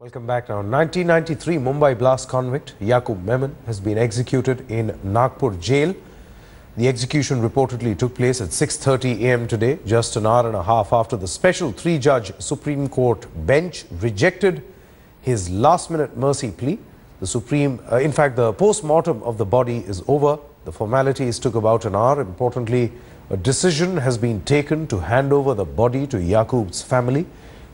Welcome back now. 1993 Mumbai blast convict Yakub Memon has been executed in Nagpur Jail. The execution reportedly took place at 6:30 a.m. today, just an hour and a half after the special three-judge Supreme Court bench rejected his last-minute mercy plea. The post-mortem of the body is over. The formalities took about an hour. Importantly, a decision has been taken to hand over the body to Yakub's family.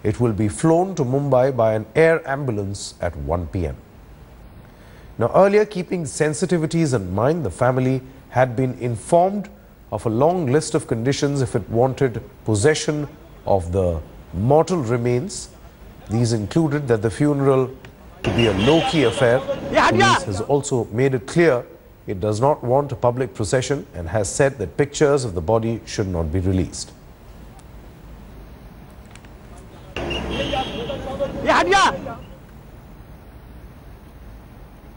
It will be flown to Mumbai by an air ambulance at 1 p.m. Now, earlier, keeping sensitivities in mind, the family had been informed of a long list of conditions if it wanted possession of the mortal remains. These included that the funeral to be a low-key affair. Police has also made it clear it does not want a public procession and has said that pictures of the body should not be released.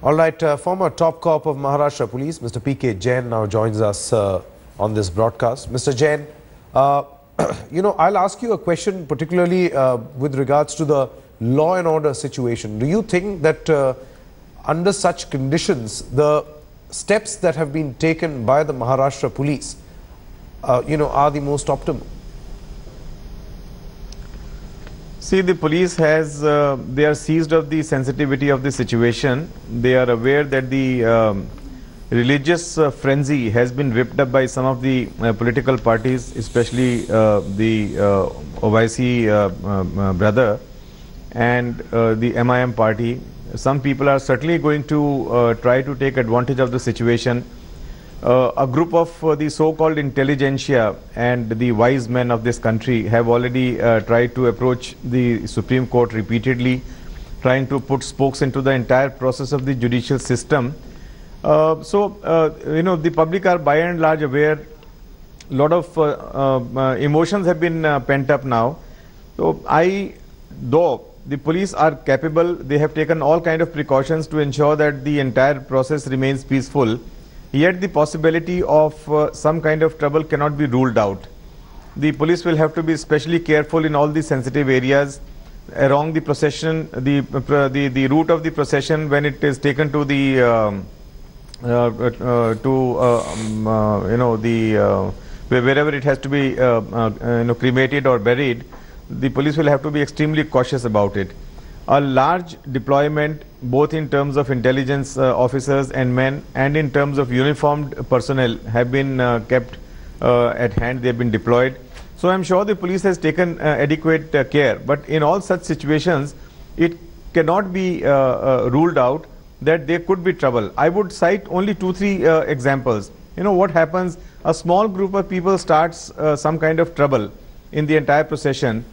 All right, former top cop of Maharashtra Police, Mr. P.K. Jain, now joins us on this broadcast. Mr. Jain, I'll ask you a question particularly with regards to the law and order situation. Do you think that under such conditions, the steps that have been taken by the Maharashtra Police, are the most optimal? See, the police they are seized of the sensitivity of the situation. They are aware that the religious frenzy has been whipped up by some of the political parties, especially the OIC brother and the MIM party. Some people are certainly going to try to take advantage of the situation. A group of the so-called intelligentsia and the wise men of this country have already tried to approach the Supreme Court repeatedly, trying to put spokes into the entire process of the judicial system. The public are by and large aware. A lot of emotions have been pent up now. So though the police are capable, they have taken all kind of precautions to ensure that the entire process remains peaceful. Yet the possibility of some kind of trouble cannot be ruled out. The police will have to be especially careful in all the sensitive areas along the procession, the route of the procession when it is taken to the wherever it has to be cremated or buried. The police will have to be extremely cautious about it. A large deployment, both in terms of intelligence officers and men and in terms of uniformed personnel, have been kept at hand. They have been deployed. So I'm sure the police has taken adequate care. But in all such situations, it cannot be ruled out that there could be trouble. I would cite only 2-3 examples. What happens? A small group of people starts some kind of trouble in the entire procession.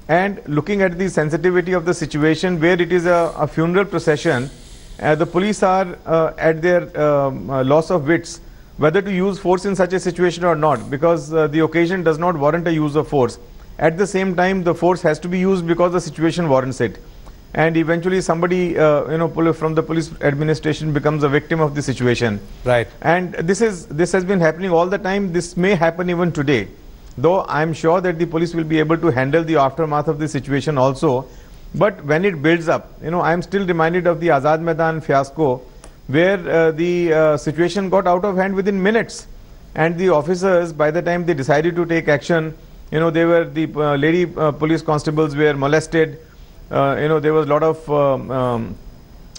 And looking at the sensitivity of the situation where it is a funeral procession, the police are at their loss of wits whether to use force in such a situation or not, because the occasion does not warrant a use of force. At the same time, the force has to be used because the situation warrants it. And eventually somebody from the police administration becomes a victim of the situation. Right. And this has been happening all the time. This may happen even today. Though I am sure that the police will be able to handle the aftermath of the situation also. But when it builds up, I am still reminded of the Azad Maidan fiasco, where the situation got out of hand within minutes. And the officers, by the time they decided to take action, the lady police constables were molested. There was a lot of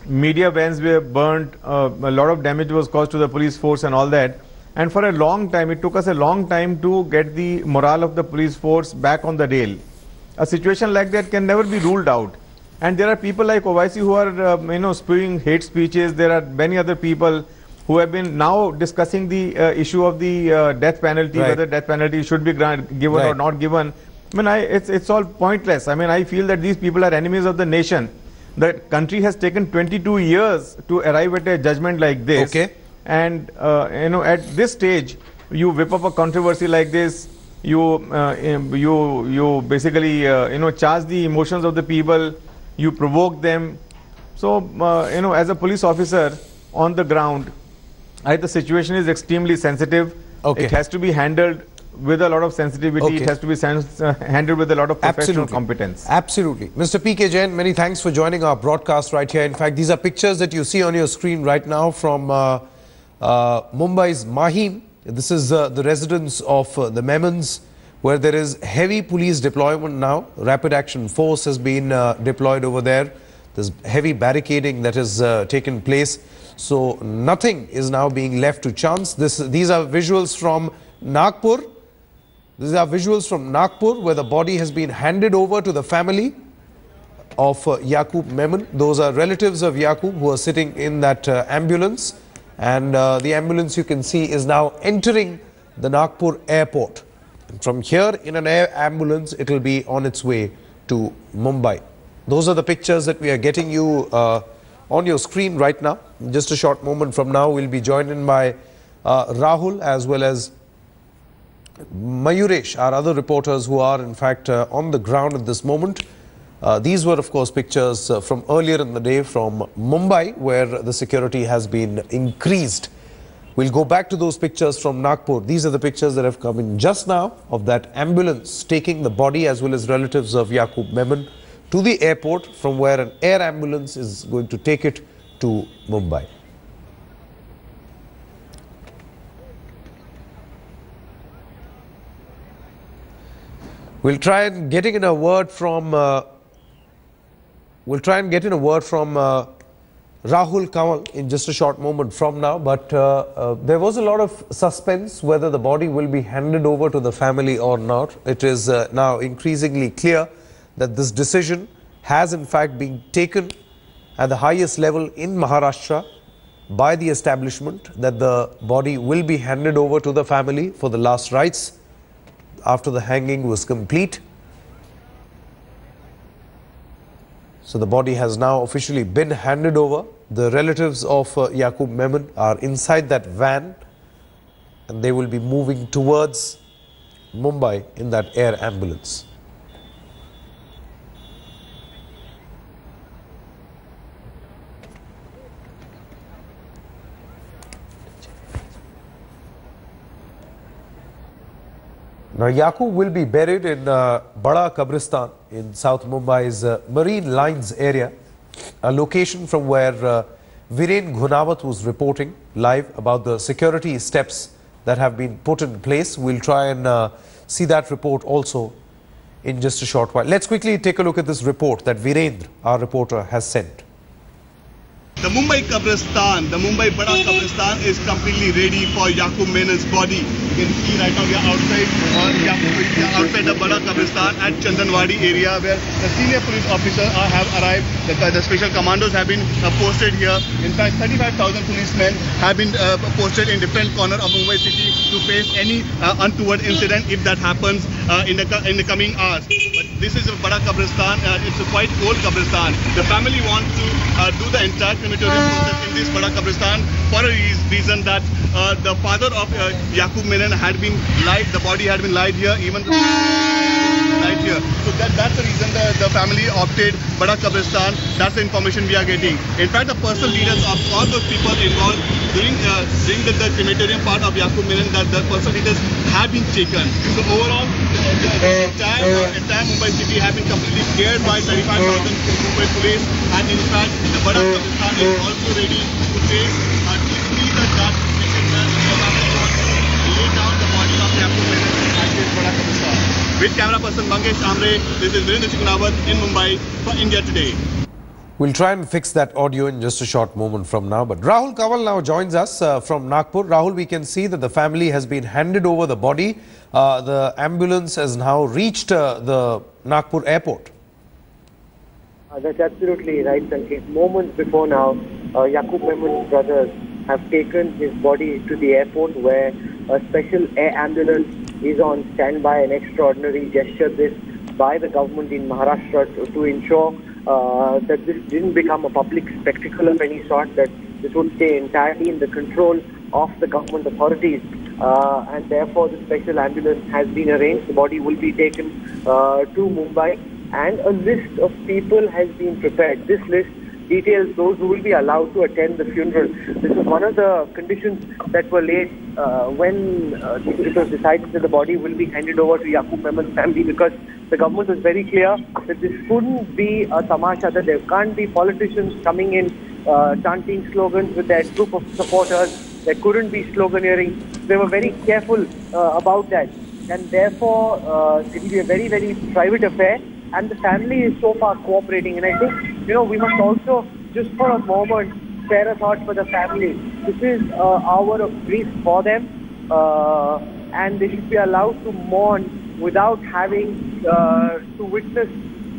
media vans were burnt. A lot of damage was caused to the police force and all that. And for a long time, it took us a long time to get the morale of the police force back on the rail. A situation like that can never be ruled out. And there are people like OIC who are, spewing hate speeches. There are many other people who have been now discussing the issue of the death penalty, right, whether death penalty should be given or not given. It's all pointless. I feel that these people are enemies of the nation. The country has taken 22 years to arrive at a judgment like this. Okay. And at this stage, you whip up a controversy like this. You basically charge the emotions of the people. You provoke them. So as a police officer on the ground, the situation is extremely sensitive. Okay. It has to be handled with a lot of sensitivity. Okay. It has to be handled with a lot of professional Absolutely. competence. Absolutely. Mr. P.K. Jain, many thanks for joining our broadcast right here. In fact, these are pictures that you see on your screen right now from Mumbai's Mahim. This is the residence of the Memons, where there is heavy police deployment now. Rapid action force has been deployed over there. There's heavy barricading that has taken place. So nothing is now being left to chance. These are visuals from Nagpur. These are visuals from Nagpur, where the body has been handed over to the family of Yakub Memon. Those are relatives of Yakub who are sitting in that ambulance. And the ambulance, you can see, is now entering the Nagpur airport. And from here, in an air ambulance, it will be on its way to Mumbai. Those are the pictures that we are getting you on your screen right now. In just a short moment from now, we'll be joined in by Rahul as well as Mayuresh, our other reporters who are in fact on the ground at this moment. These were of course pictures from earlier in the day from Mumbai, where the security has been increased. We'll go back to those pictures from Nagpur. These are the pictures that have come in just now of that ambulance taking the body as well as relatives of Yakub Memon to the airport, from where an air ambulance is going to take it to Mumbai. We'll try and get in a word from Rahul Kamal in just a short moment from now. But there was a lot of suspense whether the body will be handed over to the family or not. It is now increasingly clear that this decision has in fact been taken at the highest level in Maharashtra by the establishment, that the body will be handed over to the family for the last rites after the hanging was complete. So the body has now officially been handed over. The relatives of Yakub Memon are inside that van, and they will be moving towards Mumbai in that air ambulance. Now, Yakub will be buried in Bada Kabristan in South Mumbai's Marine Lines area, a location from where Viren Gunawat was reporting live about the security steps that have been put in place. We'll try and see that report also in just a short while. Let's quickly take a look at this report that Virendra, our reporter, has sent. The Mumbai Kabristan, the Mumbai Bada Kabristan is completely ready for Yakub Memon's body. You can see right now we are outside the Bada Kabristan at Chandanwadi area, where the senior police officers have arrived. The special commandos have been posted here. In fact, 35,000 policemen have been posted in different corners of Mumbai city to face any untoward incident if that happens in the coming hours. But this is a Bada Kabristan. It's a quite old Kabristan. The family wants to do the entire crematorium process in this Bada Kabristan for a reason that the father of Yakub Memon had been lied, the body had been lied here, even the lied here. So that's the reason the family opted Bada Kabristan. That's the information we are getting. In fact, the personal details of all those people involved during the crematorium part of Yakub Memon, that the personal details have been taken. So overall, the entire Mumbai city has been completely cleared by 35,000 Mumbai police, and in fact, the Bada Kabristan is also ready to face to see the judge lay down the body of Yakub Memon at this Bada Kabristan. With camera person Mangesh Amre, this is Virendra Gunawat in Mumbai for India Today. We'll try and fix that audio in just a short moment from now. But Rahul Kamal now joins us from Nagpur. Rahul, we can see that the family has been handed over the body. The ambulance has now reached the Nagpur airport. That's absolutely right, Sanket. Moments before now, Yakub Memon's brothers have taken his body to the airport, where a special air ambulance is on standby. An extraordinary gesture this by the government in Maharashtra to ensure that this didn't become a public spectacle of any sort, that this would stay entirely in the control of the government authorities. And therefore, the special ambulance has been arranged. The body will be taken to Mumbai, and a list of people has been prepared. This list details those who will be allowed to attend the funeral. This was one of the conditions that were laid when it was decided that the body will be handed over to Yakub Memon's family, because the government was very clear that this couldn't be a tamasha, that there can't be politicians coming in chanting slogans with their group of supporters. There couldn't be sloganeering. They were very careful about that. And therefore, it will be a very, very private affair. And the family is so far cooperating. And I think, we must also, just for a moment, spare a thought for the family. This is hour of grief for them. And they should be allowed to mourn without having to witness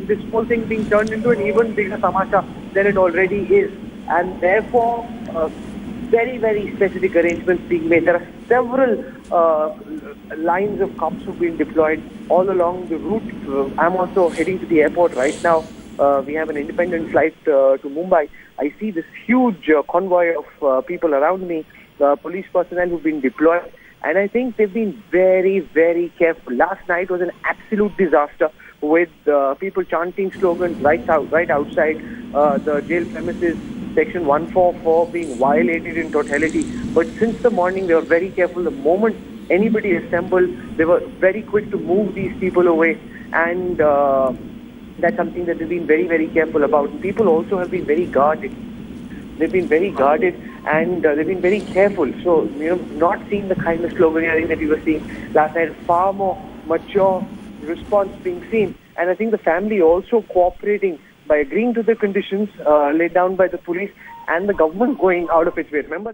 this whole thing being turned into an even bigger tamasha than it already is. And therefore, very, very specific arrangements being made. There are several lines of cops who've been deployed all along the route. I'm also heading to the airport right now. We have an independent flight to Mumbai. I see this huge convoy of people around me, police personnel who've been deployed. And I think they've been very, very careful. Last night was an absolute disaster with people chanting slogans right outside the jail premises. Section 144 being violated in totality. But since the morning, they were very careful. The moment anybody assembled, they were very quick to move these people away. And that's something that they've been very, very careful about. People also have been very guarded. They've been very guarded and they've been very careful. So, not seeing the kind of sloganeering that we were seeing last night, far more mature response being seen. And I think the family also cooperating by agreeing to the conditions laid down by the police and the government going out of its way. Remember